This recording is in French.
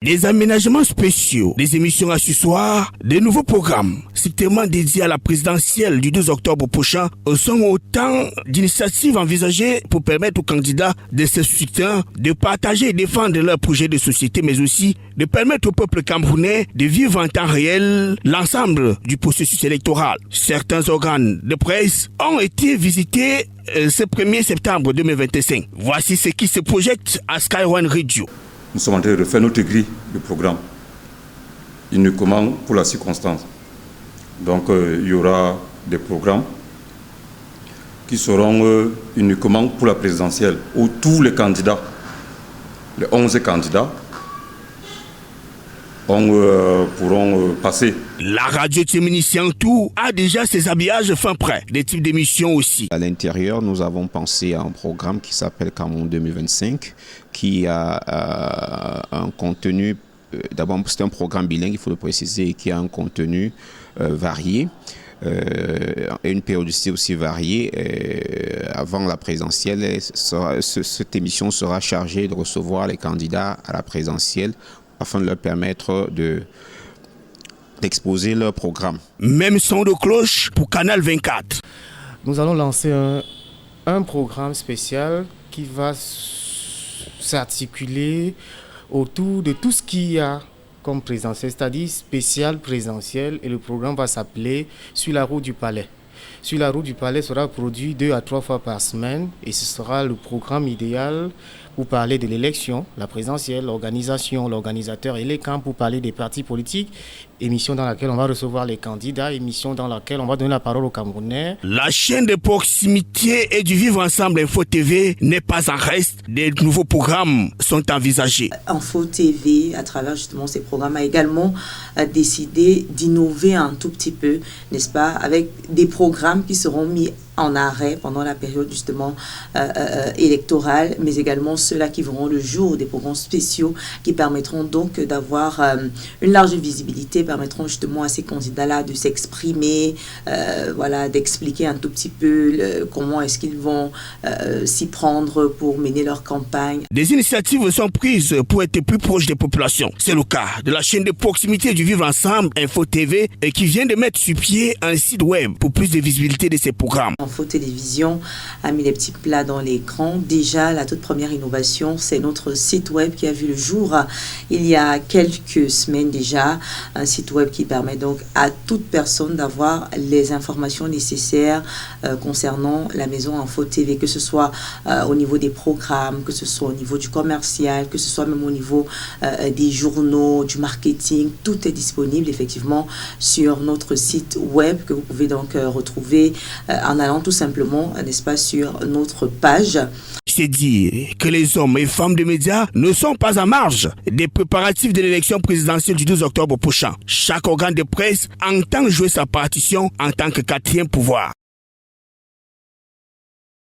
Des aménagements spéciaux, des émissions accessoires, des nouveaux programmes strictement dédiés à la présidentielle du 12 octobre prochain sont autant d'initiatives envisagées pour permettre aux candidats de se soutenir, de partager et défendre leurs projets de société, mais aussi de permettre au peuple camerounais de vivre en temps réel l'ensemble du processus électoral. Certains organes de presse ont été visités ce 1er septembre 2025. Voici ce qui se projette à Sky One Radio. Nous sommes en train de refaire notre grille de programme, uniquement pour la circonstance. Donc il y aura des programmes qui seront uniquement pour la présidentielle, où tous les candidats, les 11 candidats, pourront passer. La radio Tchéminician Tout a déjà ses habillages fin prêts, des types d'émissions aussi. À l'intérieur, nous avons pensé à un programme qui s'appelle Cameroun 2025, qui a un contenu, d'abord c'est un programme bilingue, il faut le préciser, qui a un contenu varié. Et une périodicité aussi variée. Avant la présidentielle, cette émission sera chargée de recevoir les candidats à la présidentielle afin de leur permettre d'exposer leur programme. Même son de cloche pour Canal 24. Nous allons lancer un programme spécial qui va s'articuler autour de tout ce qu'il y a comme présentiel, c'est-à-dire spécial présentiel, et le programme va s'appeler Sur la route du Palais. Sur la route du Palais sera produit 2 à 3 fois par semaine et ce sera le programme idéal pour parler de l'élection, la présidentielle, l'organisation, l'organisateur et les camps, pour parler des partis politiques, émission dans laquelle on va recevoir les candidats, émission dans laquelle on va donner la parole aux Camerounais. La chaîne de proximité et du Vivre Ensemble Info TV n'est pas en reste. Des nouveaux programmes sont envisagés. Info TV, à travers justement ces programmes, a également décidé d'innover un tout petit peu, n'est-ce pas, avec des programmes qui seront mis en arrêt pendant la période justement électorale, mais également ceux-là qui verront le jour, des programmes spéciaux qui permettront donc d'avoir une large visibilité, permettront justement à ces candidats-là de s'exprimer, voilà, d'expliquer un tout petit peu comment est-ce qu'ils vont s'y prendre pour mener leur campagne. Des initiatives sont prises pour être plus proches des populations. C'est le cas de la chaîne de proximité du Vivre Ensemble Info TV et qui vient de mettre sur pied un site web pour plus de visibilité de ses programmes. Info Télévision a mis les petits plats dans l'écran. Déjà, la toute première innovation, c'est notre site web qui a vu le jour il y a quelques semaines déjà. Un site web qui permet donc à toute personne d'avoir les informations nécessaires concernant la maison Info TV, que ce soit au niveau des programmes, que ce soit au niveau du commercial, que ce soit même au niveau des journaux, du marketing. Tout est disponible effectivement sur notre site web que vous pouvez donc retrouver en allant tout simplement, n'est-ce pas, sur notre page. C'est dire que les hommes et femmes des médias ne sont pas en marge des préparatifs de l'élection présidentielle du 12 octobre prochain. Chaque organe de presse entend jouer sa partition en tant que quatrième pouvoir.